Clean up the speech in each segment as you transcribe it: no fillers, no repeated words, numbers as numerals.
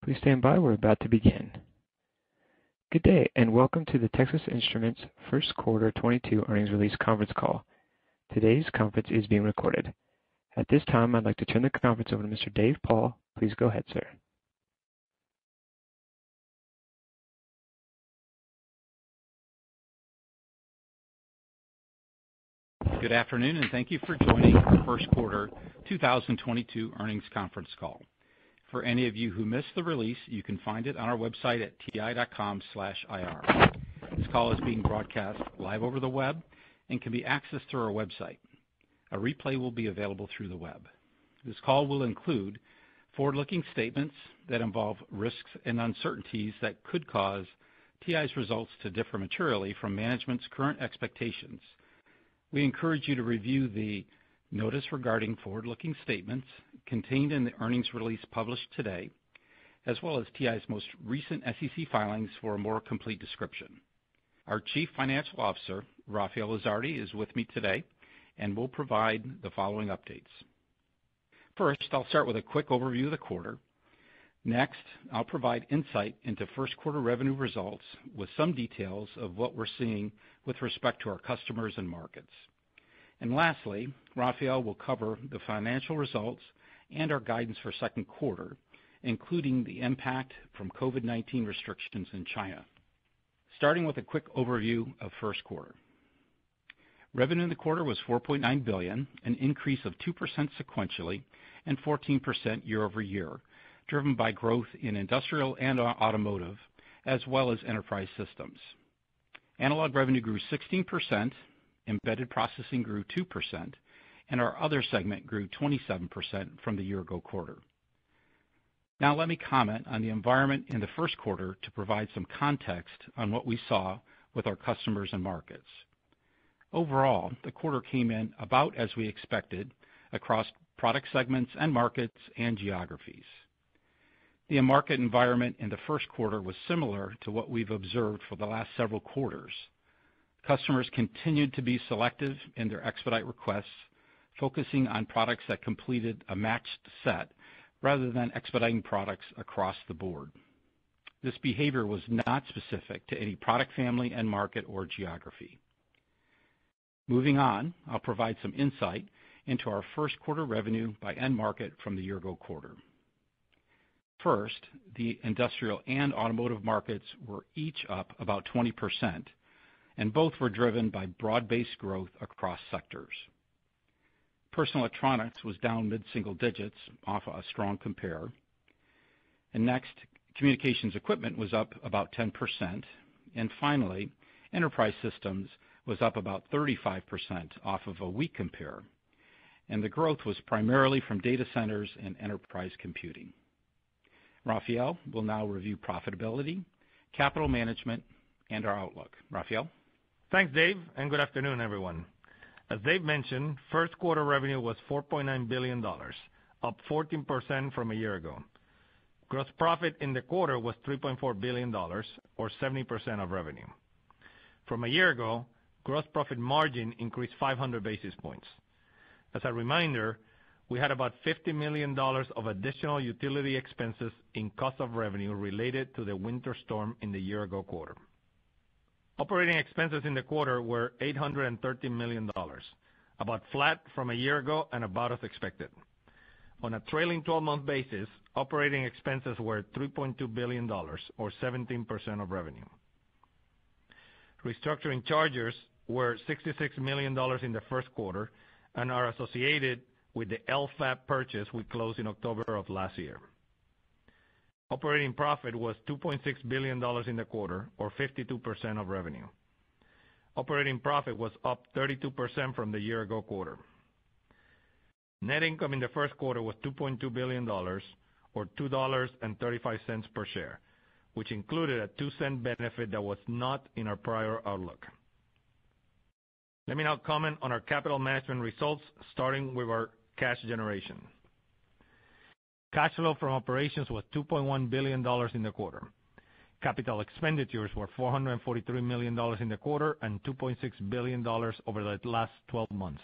Please stand by. We're about to begin. Good day, and welcome to the Texas Instruments First Quarter 22 Earnings Release Conference Call. Today's conference is being recorded. At this time, I'd like to turn the conference over to Mr. Dave Paul. Please go ahead, sir. Good afternoon, and thank you for joining our First Quarter 2022 Earnings Conference Call. For any of you who missed the release, you can find it on our website at ti.com/ir. This call is being broadcast live over the web and can be accessed through our website. A replay will be available through the web. This call will include forward-looking statements that involve risks and uncertainties that could cause TI's results to differ materially from management's current expectations. We encourage you to review the notice regarding forward-looking statements contained in the earnings release published today, as well as TI's most recent SEC filings for a more complete description. Our Chief Financial Officer, Rafael Lizardi, is with me today and will provide the following updates. First, I'll start with a quick overview of the quarter. Next, I'll provide insight into first quarter revenue results with some details of what we're seeing with respect to our customers and markets. And lastly, Rafael will cover the financial results and our guidance for second quarter, including the impact from COVID-19 restrictions in China. Starting with a quick overview of first quarter. Revenue in the quarter was $4.9 billion, an increase of 2% sequentially and 14% year over year, driven by growth in industrial and automotive, as well as enterprise systems. Analog revenue grew 16%, embedded processing grew 2%, and our other segment grew 27% from the year-ago quarter. Now let me comment on the environment in the first quarter to provide some context on what we saw with our customers and markets. Overall, the quarter came in about as we expected across product segments and markets and geographies. The market environment in the first quarter was similar to what we've observed for the last several quarters. Customers continued to be selective in their expedite requests, focusing on products that completed a matched set rather than expediting products across the board. This behavior was not specific to any product family and market or geography. Moving on, I'll provide some insight into our first quarter revenue by end market from the year-ago quarter. First, the industrial and automotive markets were each up about 20%, and both were driven by broad-based growth across sectors. Personal electronics was down mid-single digits off a strong compare. And next, communications equipment was up about 10%. And finally, enterprise systems was up about 35% off of a weak compare. And the growth was primarily from data centers and enterprise computing. Rafael will now review profitability, capital management, and our outlook. Rafael? Thanks, Dave, and good afternoon, everyone. As Dave mentioned, first quarter revenue was $4.9 billion, up 14% from a year ago. Gross profit in the quarter was $3.4 billion, or 70% of revenue. From a year ago, gross profit margin increased 500 basis points. As a reminder, we had about $50 million of additional utility expenses in cost of revenue related to the winter storm in the year-ago quarter. Operating expenses in the quarter were $830 million, about flat from a year ago and about as expected. On a trailing 12-month basis, operating expenses were $3.2 billion, or 17% of revenue. Restructuring charges were $66 million in the first quarter and are associated with the LFAB purchase we closed in October of last year. Operating profit was $2.6 billion in the quarter, or 52% of revenue. Operating profit was up 32% from the year-ago quarter. Net income in the first quarter was $2.2 billion, or $2.35 per share, which included a 2-cent benefit that was not in our prior outlook. Let me now comment on our capital management results, starting with our cash generation. Cash flow from operations was $2.1 billion in the quarter. Capital expenditures were $443 million in the quarter and $2.6 billion over the last 12 months.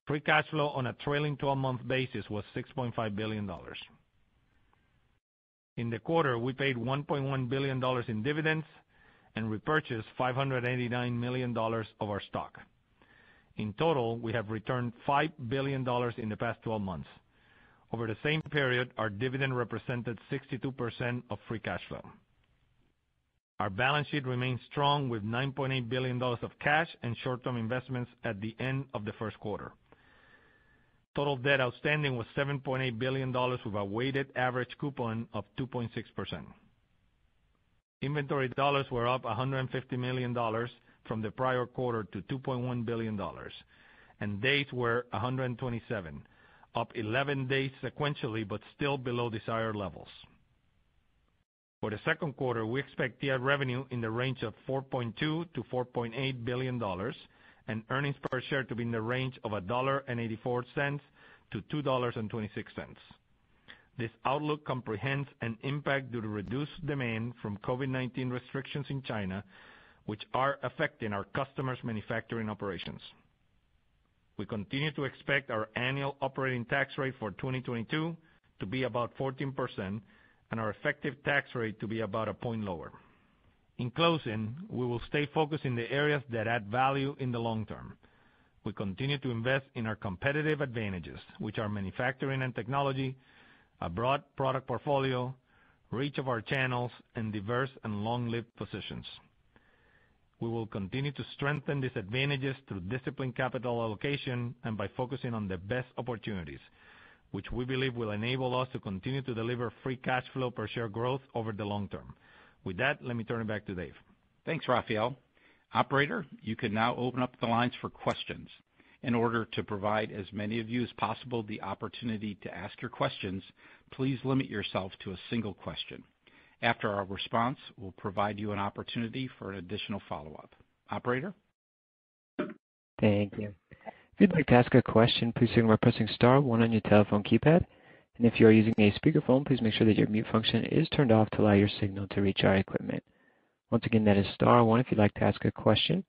Free cash flow on a trailing 12-month basis was $6.5 billion. In the quarter, we paid $1.1 billion in dividends and repurchased $589 million of our stock. In total, we have returned $5 billion in the past 12 months. Over the same period, our dividend represented 62% of free cash flow. Our balance sheet remains strong with $9.8 billion of cash and short-term investments at the end of the first quarter. Total debt outstanding was $7.8 billion with a weighted average coupon of 2.6%. Inventory dollars were up $150 million from the prior quarter to $2.1 billion, and days were 127, up 11 days sequentially, but still below desired levels. For the second quarter, we expect TI revenue in the range of $4.2 to $4.8 billion and earnings per share to be in the range of $1.84 to $2.26. This outlook comprehends an impact due to reduced demand from COVID-19 restrictions in China, which are affecting our customers' manufacturing operations. We continue to expect our annual operating tax rate for 2022 to be about 14% and our effective tax rate to be about a point lower. In closing, we will stay focused in the areas that add value in the long term. We continue to invest in our competitive advantages, which are manufacturing and technology, a broad product portfolio, reach of our channels, and diverse and long-lived positions. We will continue to strengthen these advantages through disciplined capital allocation and by focusing on the best opportunities, which we believe will enable us to continue to deliver free cash flow per share growth over the long term. With that, let me turn it back to Dave. Thanks, Rafael. Operator, you can now open up the lines for questions. In order to provide as many of you as possible the opportunity to ask your questions, please limit yourself to a single question. After our response, we'll provide you an opportunity for an additional follow-up. Operator? Thank you. If you'd like to ask a question, please signal by pressing star one on your telephone keypad. And if you are using a speakerphone, please make sure that your mute function is turned off to allow your signal to reach our equipment. Once again, that is star one if you'd like to ask a question.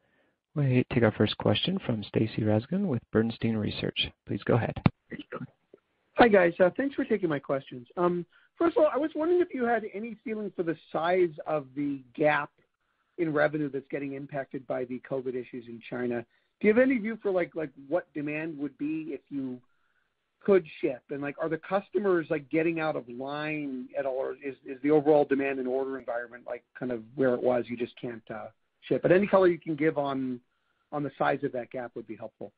We'll take our first question from Stacy Rasgon with Bernstein Research. Please go ahead. Hi, guys. Thanks for taking my questions. First of all, I was wondering if you had any feeling for the size of the gap in revenue that's getting impacted by the COVID issues in China. Do you have any view for like what demand would be if you could ship? And are the customers getting out of line at all, or is the overall demand and order environment kind of where it was? You just can't ship. But any color you can give on the size of that gap would be helpful.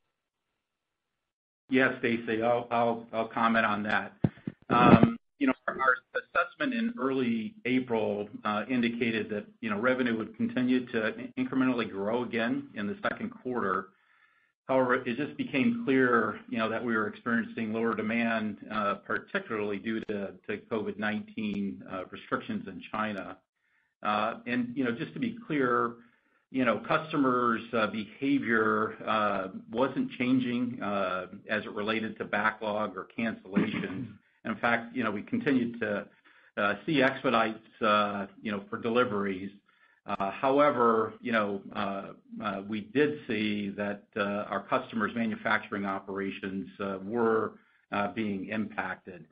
Yes, Stacy, I'll comment on that. Our assessment in early April indicated that revenue would continue to incrementally grow again in the second quarter. However, it just became clear that we were experiencing lower demand, particularly due to COVID-19 restrictions in China. And just to be clear, customers' behavior wasn't changing as it related to backlog or cancellations. In fact, we continued to see expedites, for deliveries. However, we did see that our customers' manufacturing operations were being impacted.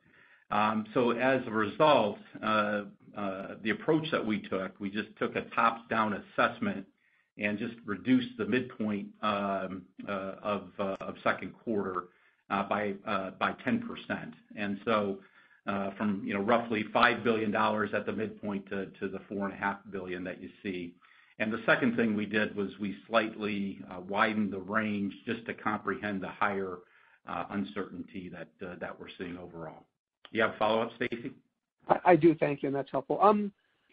So as a result, the approach that we just took a tops-down assessment and just reduced the midpoint of second quarter by 10%. And so from roughly $5 billion at the midpoint to the $4.5 billion that you see. And the second thing we did was we slightly widened the range just to comprehend the higher uncertainty that we're seeing overall. You have a follow-up, Stacy? I do, thank you, and that's helpful.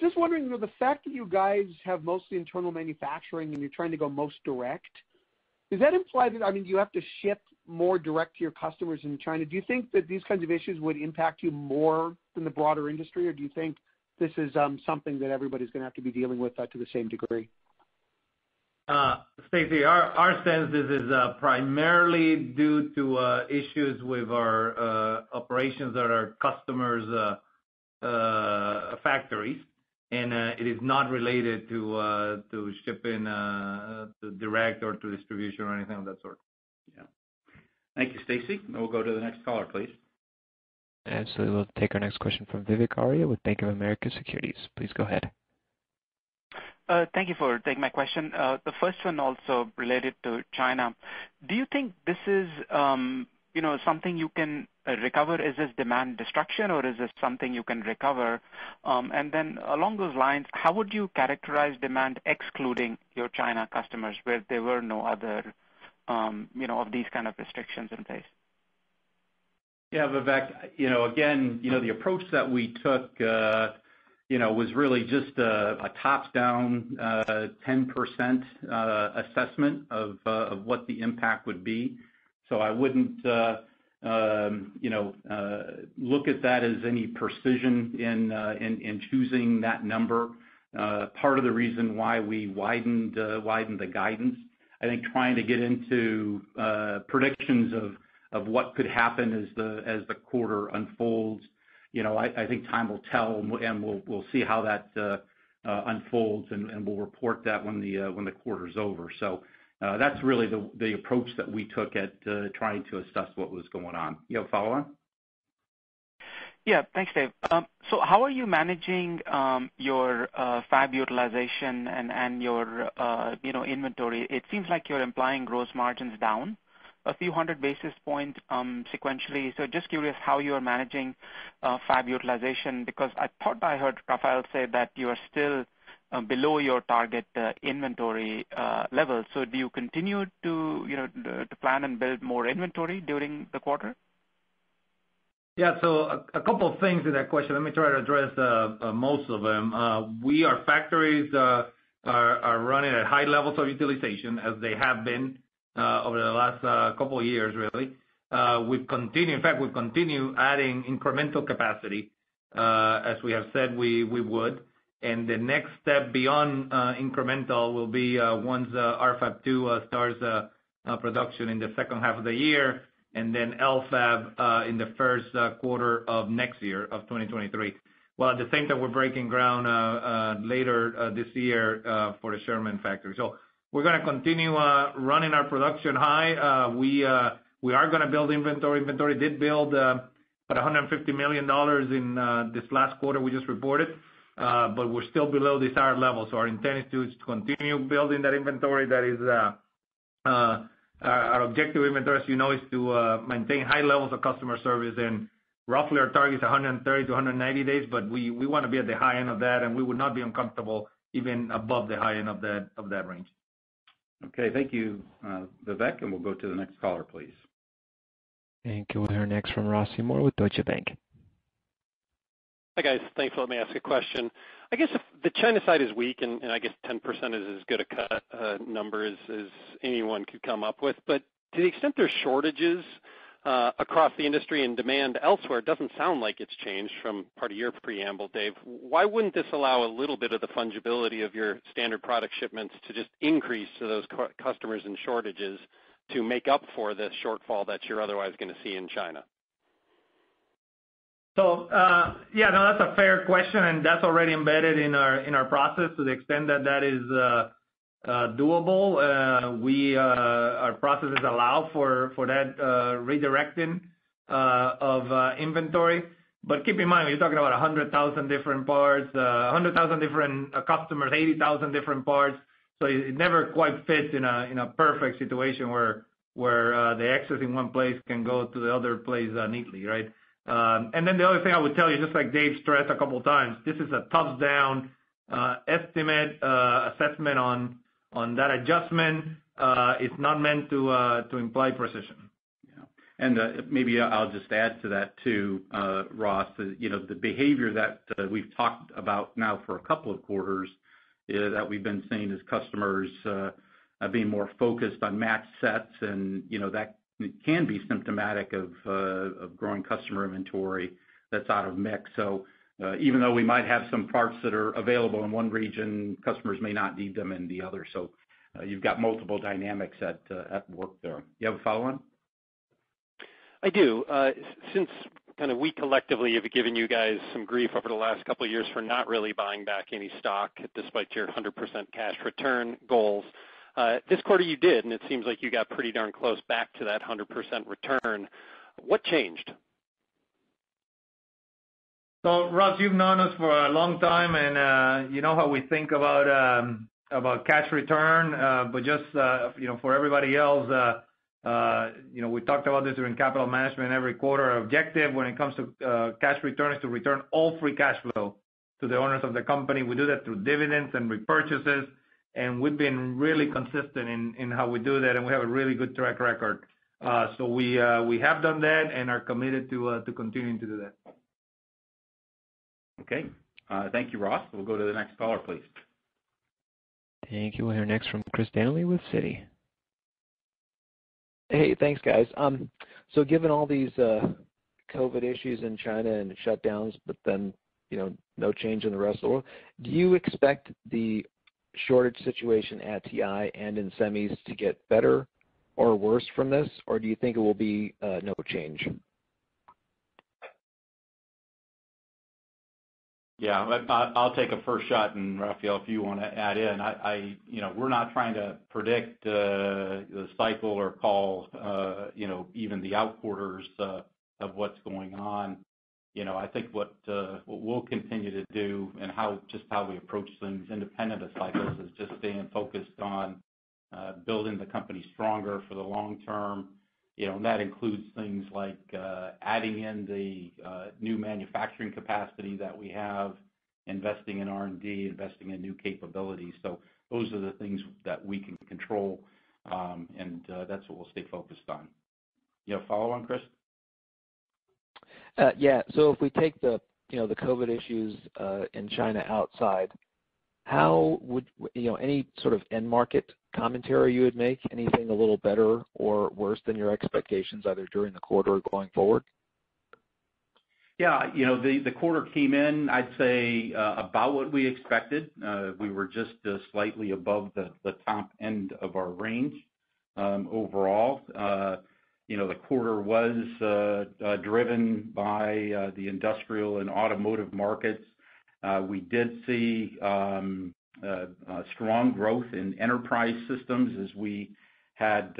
Just wondering, the fact that you guys have mostly internal manufacturing and you're trying to go most direct, does that imply that, you have to ship more direct to your customers in China? Do you think that these kinds of issues would impact you more than the broader industry, or do you think this is something that everybody's going to have to be dealing with to the same degree? Stacy, our sense is primarily due to issues with our operations at our customers' factories, and it is not related to shipping to direct or to distribution or anything of that sort. Yeah. Thank you, Stacy. We'll go to the next caller, please. Absolutely. We'll take our next question from Vivek Arya with Bank of America Securities. Please go ahead. Thank you for taking my question. The first one also related to China. Do you think this is something you can recover? Is this demand destruction or is this something you can recover? And then along those lines, how would you characterize demand excluding your China customers where there were no other of these kind of restrictions in place? Yeah, Vivek, again, the approach that we took, was really just a tops-down 10% assessment of what the impact would be. So I wouldn't, look at that as any precision in choosing that number. Part of the reason why we widened the guidance, I think trying to get into predictions of what could happen as the quarter unfolds. I think time will tell, and we'll see how that unfolds, and we'll report that when the quarter's over. So that's really the approach that we took at trying to assess what was going on. You have a follow-on? Yeah, thanks, Dave. So how are you managing your fab utilization and your inventory? It seems like you're implying gross margins down a few hundred basis points sequentially. So just curious how you are managing fab utilization, because I thought I heard Rafael say that you are still below your target inventory level. So do you continue to plan and build more inventory during the quarter? Yeah, so a couple of things in that question. Let me try to address most of them. Our factories are running at high levels of utilization, as they have been over the last couple of years, really. We've continued adding incremental capacity, as we have said we would. And the next step beyond incremental will be once our Fab 2 starts production in the second half of the year, and then LFAB in the first quarter of next year, of 2023. Well, at the same time, we're breaking ground later this year for the Sherman factory. So we're going to continue running our production high. We are going to build inventory. Inventory did build about $150 million in this last quarter we just reported, but we're still below desired level. So our intent is to continue building that inventory. That is our objective inventory, as you know, is to maintain high levels of customer service, and roughly our target is 130 to 190 days, but we want to be at the high end of that, and we would not be uncomfortable even above the high end of that range. Okay, thank you, Vivek, and we'll go to the next caller, please. Thank you. We'll hear next from Ross Seymour with Deutsche Bank. Hi, guys. Thanks for letting me ask a question. I guess if the China side is weak, and I guess 10% is as good a cut number as anyone could come up with, but to the extent there's shortages across the industry and demand elsewhere, it doesn't sound like it's changed from part of your preamble, Dave. Why wouldn't this allow a little bit of the fungibility of your standard product shipments to just increase to those customers and shortages to make up for the shortfall that you're otherwise going to see in China? So, that's a fair question, and that's already embedded in our process to the extent that is doable. Our processes allow for that redirecting of inventory. But keep in mind, you're talking about 100,000 different parts, 100,000 different customers, 80,000 different parts. So it never quite fits in a perfect situation where the excess in one place can go to the other place neatly, right? And then the other thing I would tell you, just like Dave stressed a couple of times, this is a tops-down estimate, assessment on that adjustment. It's not meant to imply precision. Yeah. And maybe I'll just add to that too, Ross. The behavior that we've talked about now for a couple of quarters that we've been seeing as customers being more focused on match sets, and that can be symptomatic of growing customer inventory that's out of mix. So even though we might have some parts that are available in one region, customers may not need them in the other. So you've got multiple dynamics at work there. You have a follow-on? I do. Since kind of we collectively have given you guys some grief over the last couple of years for not really buying back any stock despite your 100% cash return goals, this quarter you did, and it seems like you got pretty darn close back to that 100% return. What changed? So, Ross, you've known us for a long time, and you know how we think about cash return. But just for everybody else, we talked about this during capital management every quarter. Our objective when it comes to cash return is to return all free cash flow to the owners of the company. We do that through dividends and repurchases, and we've been really consistent in how we do that, and we have a really good track record. So we have done that and are committed to continuing to do that. Okay. Thank you, Ross. We'll go to the next caller, please. Thank you. We'll hear next from Chris Danely with Citi. Hey, thanks, guys. So given all these COVID issues in China and shutdowns, but then no change in the rest of the world, do you expect the shortage situation at TI and in semis to get better or worse from this, or do you think it will be no change? Yeah, I'll take a first shot, and Rafael, if you want to add in, we're not trying to predict the cycle or call, even the out quarters of what's going on. I think what we'll continue to do and how we approach things independent of cycles is just staying focused on building the company stronger for the long term. And that includes things like adding in the new manufacturing capacity that we have, investing in R&D, investing in new capabilities. So those are the things that we can control, and that's what we'll stay focused on. Follow on, Chris? Yeah. So if we take the the COVID issues in China outside, how would any sort of end market commentary you would make? Anything a little better or worse than your expectations, either during the quarter or going forward? Yeah, the quarter came in, I'd say, about what we expected. We were just slightly above the top end of our range overall. The quarter was driven by the industrial and automotive markets. We did see strong growth in enterprise systems, as we had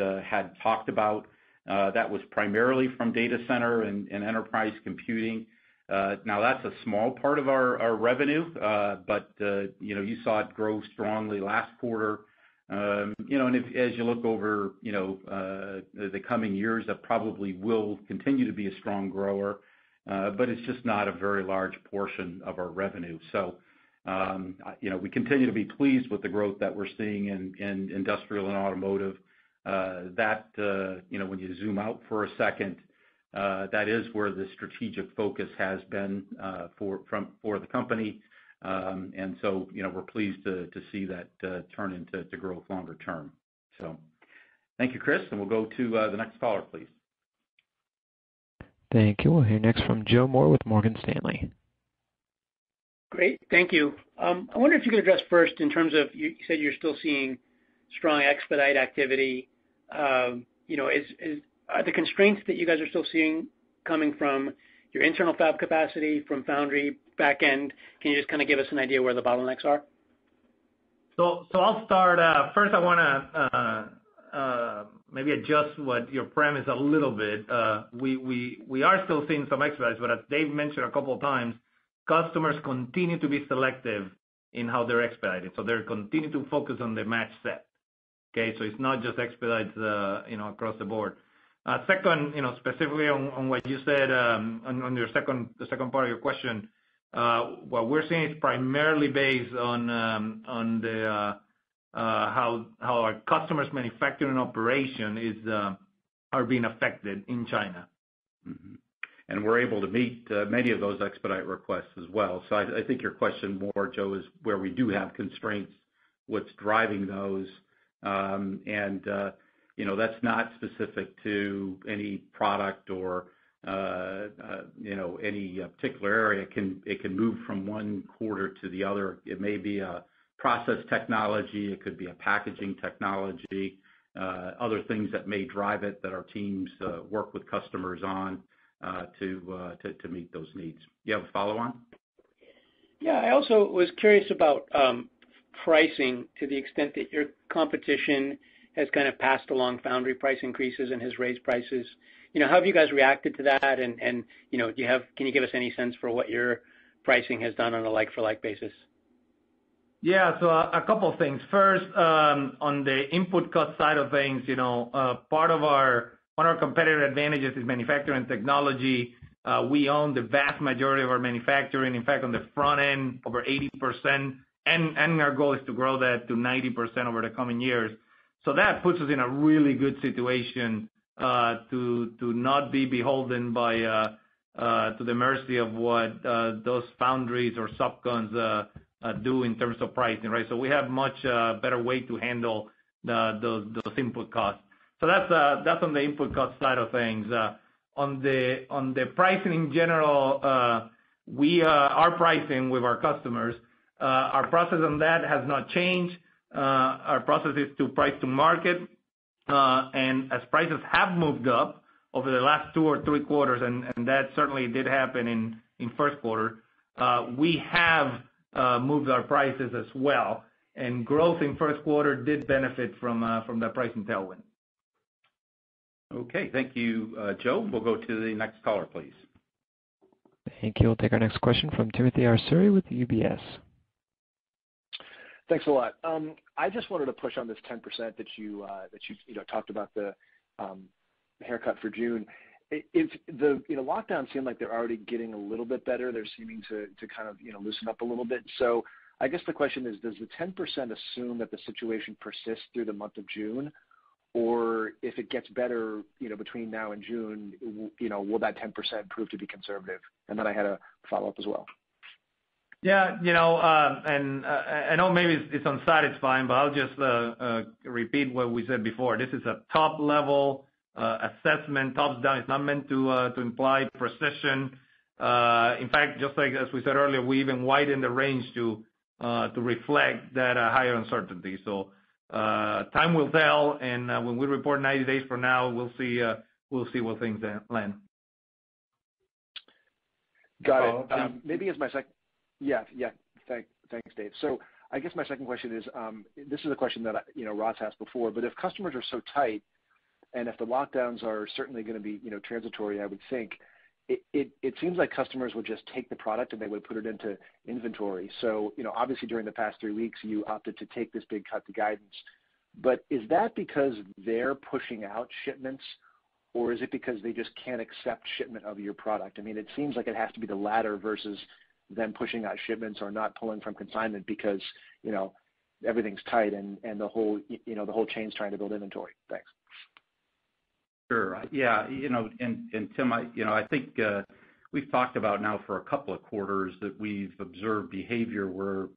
talked about. That was primarily from data center and enterprise computing. Now that's a small part of our revenue, but you saw it grow strongly last quarter. And as you look over the coming years, that probably will continue to be a strong grower, but it's just not a very large portion of our revenue. So we continue to be pleased with the growth that we're seeing in industrial and automotive. When you zoom out for a second, that is where the strategic focus has been for the company. And so, we're pleased to see that turn into growth longer term. So thank you, Chris, and we'll go to the next caller, please. Thank you. We'll hear next from Joe Moore with Morgan Stanley. Great. Thank you. I wonder if you could address first in terms of, you said you're still seeing strong expedite activity. Are the constraints that you guys are still seeing coming from your internal fab capacity, from foundry, back end? Can you just kind of give us an idea where the bottlenecks are? So I'll start. First, I want to maybe adjust what your premise a little bit. We are still seeing some expedites, but as Dave mentioned a couple of times, customers continue to be selective in how they're expedited. So they're continuing to focus on the match set. Okay, so it's not just expedites, across the board. Second, specifically on what you said on your the second part of your question, what we're seeing is primarily based on the how our customers' manufacturing operation are being affected in China. Mm-hmm. And we're able to meet many of those expedite requests as well. So I think your question more, Joe, is where we do have constraints, what's driving those. That's not specific to any product or any particular area. It can move from one quarter to the other. It may be a process technology, it could be a packaging technology, other things that may drive it that our teams work with customers on to meet those needs. You have a follow-on? Yeah, I also was curious about pricing, to the extent that your competition has kind of passed along foundry price increases and has raised prices. how have you guys reacted to that? And can you give us any sense for what your pricing has done on a like-for-like basis? Yeah, so a couple of things. First, on the input cost side of things, one of our competitive advantages is manufacturing technology. We own the vast majority of our manufacturing. In fact, on the front end, over 80%, and our goal is to grow that to 90% over the coming years. So that puts us in a really good situation to not be beholden to the mercy of what those foundries or subcons do in terms of pricing, right? So we have much better way to handle those input costs. So that's on the input cost side of things. On the pricing in general, our pricing with our customers, our process on that has not changed. Our process is to price to market, and as prices have moved up over the last 2 or 3 quarters, and that certainly did happen in first quarter, we have moved our prices as well, and growth in first quarter did benefit from that pricing tailwind. Okay, thank you, Joe. We'll go to the next caller, please. Thank you. We'll take our next question from Timothy Arcuri with UBS. Thanks a lot. I just wanted to push on this 10% that you talked about the haircut for June. If the lockdowns seem like they're already getting a little bit better, they're seeming to kind of loosen up a little bit. So I guess the question is, does the 10% assume that the situation persists through the month of June, or if it gets better between now and June, will that 10% prove to be conservative? And then I had a follow up as well. Yeah, and I know maybe it's unsatisfying, but I'll just repeat what we said before. This is a top level assessment, tops down. It's not meant to imply precision. In fact, just like as we said earlier, we even widened the range to reflect that higher uncertainty. So time will tell, and when we report 90 days from now, we'll see where things land. Got it. Maybe as my second. Yeah. Thanks, Dave. So I guess my second question is, this is a question that Ross asked before, but if customers are so tight, and if the lockdowns are certainly going to be transitory, I would think it seems like customers would just take the product and they would put it into inventory. So obviously during the past 3 weeks you opted to take this big cut to guidance, but is that because they're pushing out shipments, or is it because they just can't accept shipment of your product? I mean, it seems like it has to be the latter versus them pushing out shipments or not pulling from consignment because everything's tight and the whole chain's trying to build inventory. Thanks. Sure. Yeah. And Tim, I think we've talked about now for a couple of quarters that we've observed behavior where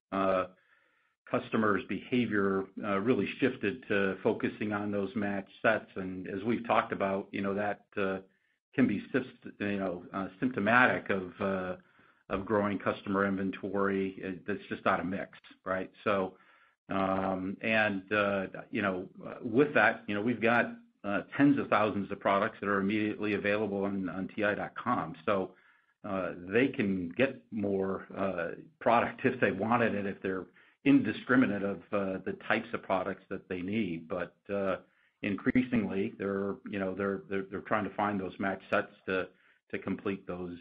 customers' behavior really shifted to focusing on those match sets, and as we've talked about, that can be symptomatic of growing customer inventory that's just out of mix, right? So, with that, we've got tens of thousands of products that are immediately available on TI.com. So they can get more product if they wanted it, if they're indiscriminate of the types of products that they need. But increasingly, they're trying to find those match sets to complete those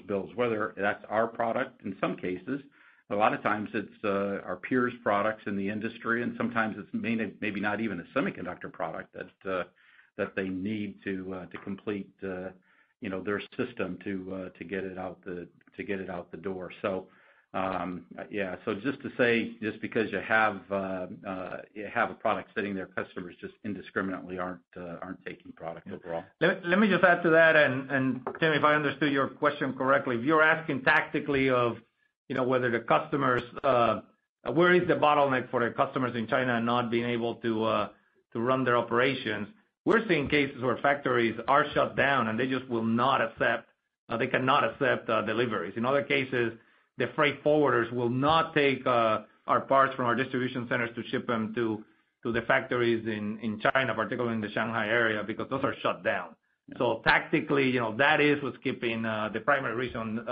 bills. Whether that's our product in some cases, a lot of times it's our peers' products in the industry, and sometimes it's maybe not even a semiconductor product that they need to complete their system to get it out the door. So so just to say, just because you have a product sitting there, customers just indiscriminately aren't taking product overall. Let me just add to that, and Tim, if I understood your question correctly, if you're asking tactically of whether the customers, where is the bottleneck for the customers in China not being able to run their operations, we're seeing cases where factories are shut down and they just will not accept, they cannot accept deliveries. In other cases, the freight forwarders will not take our parts from our distribution centers to ship them to the factories in China, particularly in the Shanghai area, because those are shut down. Yeah. So tactically, that is what's keeping the primary reason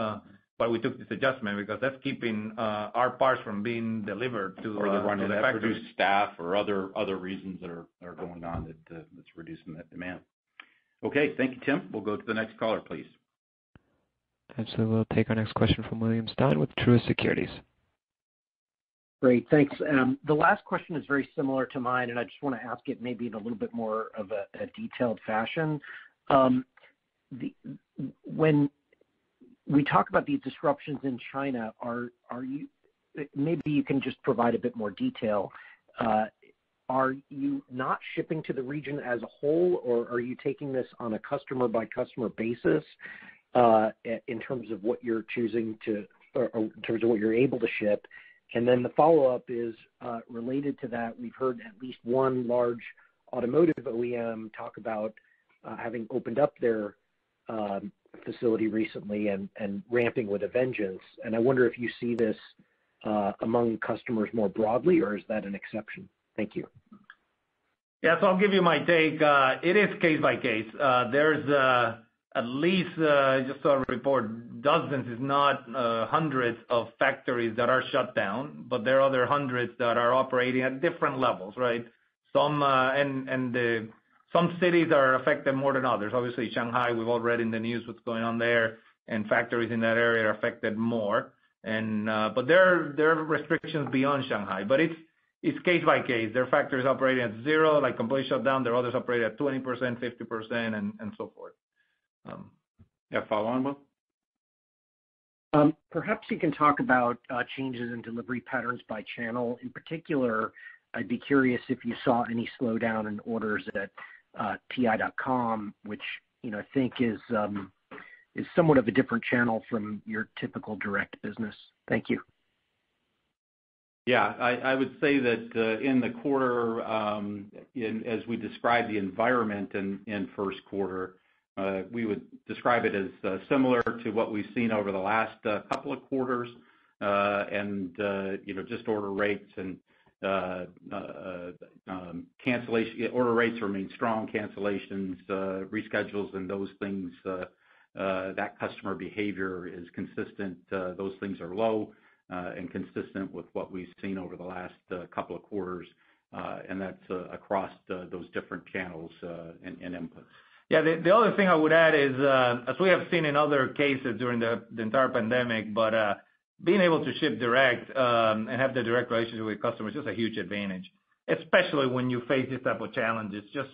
why we took this adjustment, because that's keeping our parts from being delivered to or they're running to the out of reduced staff or other reasons that are going on that's reducing that demand. Okay, thank you, Tim. We'll go to the next caller, please. Absolutely. We'll take our next question from William Stein with Truist Securities. Great, thanks. The last question is very similar to mine, and I just want to ask it maybe in a little bit more of a detailed fashion. When we talk about these disruptions in China, are you maybe you can just provide a bit more detail. Are you not shipping to the region as a whole, or are you taking this on a customer-by-customer basis in terms of what you're choosing to, or in terms of what you're able to ship? And then the follow-up is related to that. We've heard at least one large automotive OEM talk about having opened up their facility recently and ramping with a vengeance. And I wonder if you see this among customers more broadly, or is that an exception? Thank you. Yeah, so I'll give you my take. It is case by case. There's at least, just saw a report, dozens, if not hundreds of factories that are shut down, but there are other hundreds that are operating at different levels, right? Some some cities are affected more than others. Obviously, Shanghai, we've all read in the news what's going on there, and factories in that area are affected more. And but there are restrictions beyond Shanghai, but it's case by case. There are factories operating at zero, like completely shut down. There are others operating at 20%, 50%, and so forth. Yeah, follow on, Will? Perhaps you can talk about changes in delivery patterns by channel. In particular, I'd be curious if you saw any slowdown in orders at TI.com, which I think is somewhat of a different channel from your typical direct business. Thank you. Yeah, I would say that in the quarter, as we described the environment in first quarter, we would describe it as similar to what we've seen over the last couple of quarters, and just order rates and cancellation. Order rates remain strong. Cancellations, reschedules, and those things. That customer behavior is consistent. Those things are low and consistent with what we've seen over the last couple of quarters, and that's across those different channels and inputs. Yeah, the other thing I would add is, as we have seen in other cases during the entire pandemic, but being able to ship direct and have the direct relationship with customers is just a huge advantage, especially when you face this type of challenges. Just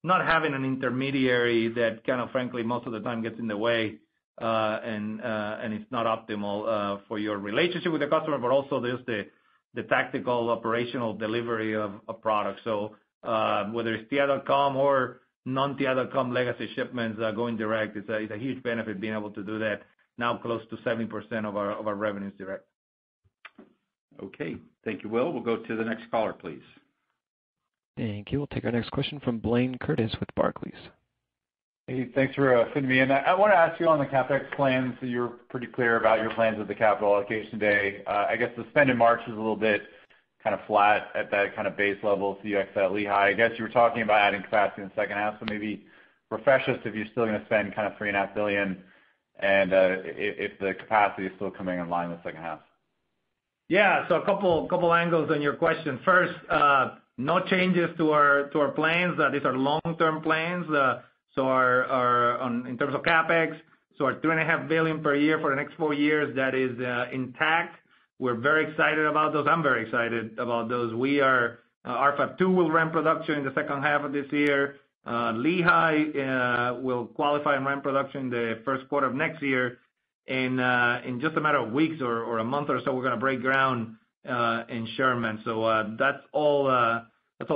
not having an intermediary that kind of, frankly, most of the time gets in the way, and it's not optimal for your relationship with the customer, but also there's the tactical operational delivery of products. So whether it's TI.com or non-TI.com legacy shipments going direct, it's a huge benefit being able to do that. Now close to 70% of our revenue is direct. Okay, thank you, Will. We'll go to the next caller, please. Thank you. We'll take our next question from Blaine Curtis with Barclays. Hey, thanks for fitting me in. I want to ask you on the CapEx plans. So you're pretty clear about your plans at the capital allocation day. I guess the spend in March is a little bit kind of flat at that kind of base level, so you exit at Lehigh. I guess you were talking about adding capacity in the second half, so maybe refresh us if you're still going to spend kind of $3.5 billion, and if the capacity is still coming in line with the second half. Yeah, so a couple angles on your question. First, no changes to our plans. These are long-term plans. So in terms of CapEx, so our $3.5 billion per year for the next 4 years, that is intact. We're very excited about those. I'm very excited about those. Our Fab 2 will ramp production in the second half of this year. Lehigh will qualify and ramp production in the first quarter of next year. In just a matter of weeks or a month or so, we're going to break ground in Sherman. So that's all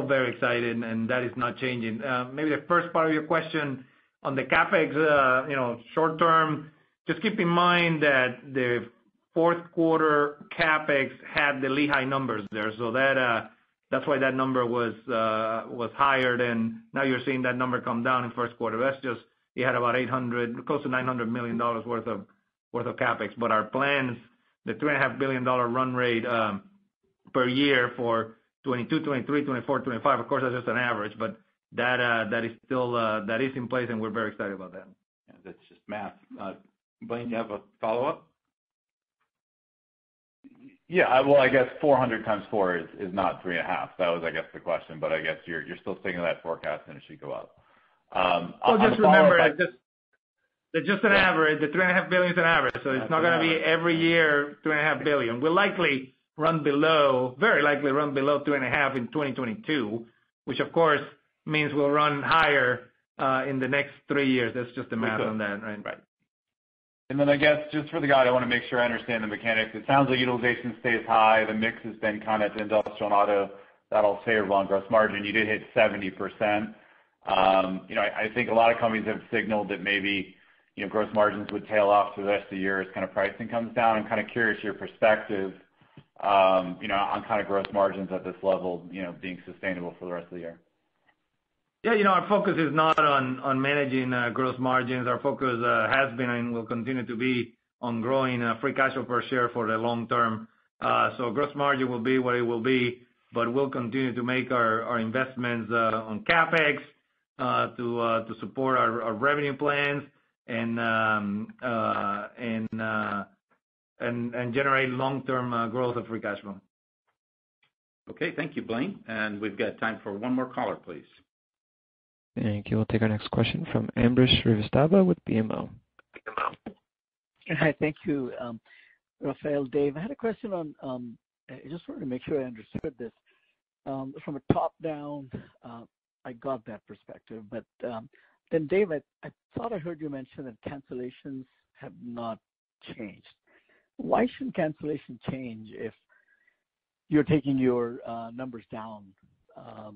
very exciting, and that is not changing. Maybe the first part of your question on the CapEx, short term, just keep in mind that the fourth quarter CapEx had the Lehigh numbers there, so that's why that number was higher than. Now you're seeing that number come down in first quarter. That's just, you had about close to $900 million worth of CapEx. But our plans, the $3.5 billion run rate per year for 22, 23, 24, 25. Of course, that's just an average, but that is still that is in place, and we're very excited about that. Yeah, that's just math. Blaine, you have a follow-up? Yeah, well, I guess 400 times 4 is not 3.5. That was, I guess, the question. But I guess you're still sticking to that forecast, and it should go up. Well, just remember, it's just an average. The $3.5 billion is an average, so it's not going to be every year $3.5 billion. We'll likely run below, very likely run below 2.5 in 2022, which of course means we'll run higher in the next 3 years. That's just the math on that, right? Right. And then I guess just for the guide, I want to make sure I understand the mechanics. It sounds like utilization stays high. The mix has been kind of industrial and auto. That'll favorable on gross margin. You did hit 70%. I think a lot of companies have signaled that maybe gross margins would tail off through the rest of the year as kind of pricing comes down. I'm kind of curious your perspective, on kind of gross margins at this level, being sustainable for the rest of the year. Yeah, our focus is not on managing gross margins. Our focus has been and will continue to be on growing free cash flow per share for the long term. So gross margin will be what it will be, but we'll continue to make our investments on CapEx to support our revenue plans and generate long-term growth of free cash flow. Okay, thank you, Blaine. And we've got time for one more caller, please. Thank you. We'll take our next question from Ambrish Srivastava with BMO. Hi, thank you, Rafael, Dave. I had a question on, I just wanted to make sure I understood this. From a top-down, I got that perspective, but then Dave, I thought I heard you mention that cancellations have not changed. Why shouldn't cancellation change if you're taking your numbers down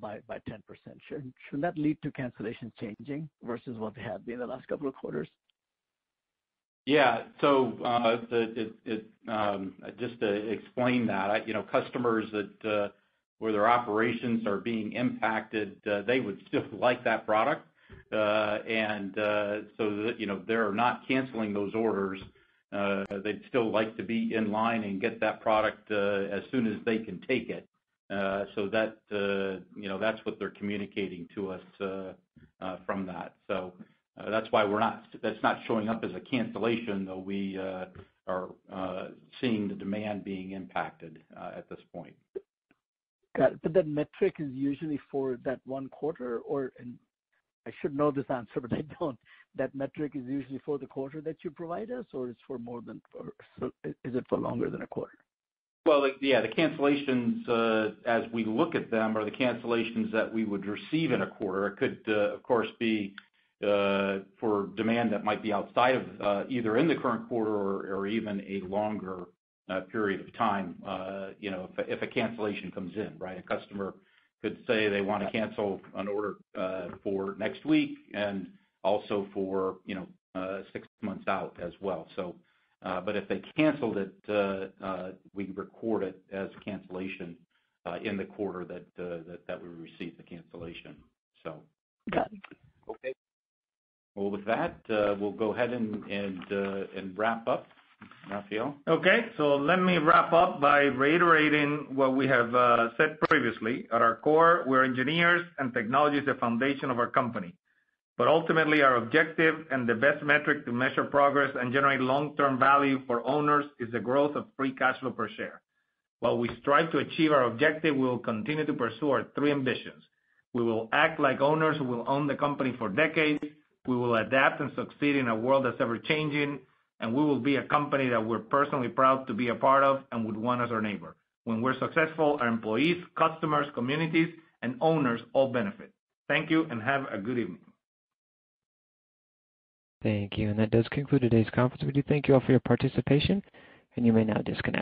by 10%? Shouldn't that lead to cancellations changing versus what they have been the last couple of quarters? Yeah. So just to explain that, customers that where their operations are being impacted, they would still like that product, and so that they're not canceling those orders. They'd still like to be in line and get that product as soon as they can take it. So that that's what they're communicating to us from that. So that's why that's not showing up as a cancellation, though we are seeing the demand being impacted at this point. Got it. But that metric is usually for that one quarter, and I should know this answer, but I don't. That metric is usually for the quarter that you provide us, or is it for longer than a quarter? Well, yeah, the cancellations, as we look at them, are the cancellations that we would receive in a quarter. It could, of course, be for demand that might be outside of either in the current quarter or even a longer period of time. If a cancellation comes in, right? A customer could say they want to cancel an order for next week and also for 6 months out as well. So, but if they canceled it, we record it as a cancellation in the quarter that we received the cancellation. So. Got it. Okay. Well, with that, we'll go ahead and wrap up. Rafael? Okay, so let me wrap up by reiterating what we have said previously. At our core, we're engineers, and technology is the foundation of our company. But ultimately, our objective and the best metric to measure progress and generate long-term value for owners is the growth of free cash flow per share. While we strive to achieve our objective, we will continue to pursue our 3 ambitions. We will act like owners who will own the company for decades. We will adapt and succeed in a world that's ever-changing, and we will be a company that we're personally proud to be a part of and would want as our neighbor. When we're successful, our employees, customers, communities, and owners all benefit. Thank you, and have a good evening. Thank you. And that does conclude today's conference. We do thank you all for your participation, and you may now disconnect.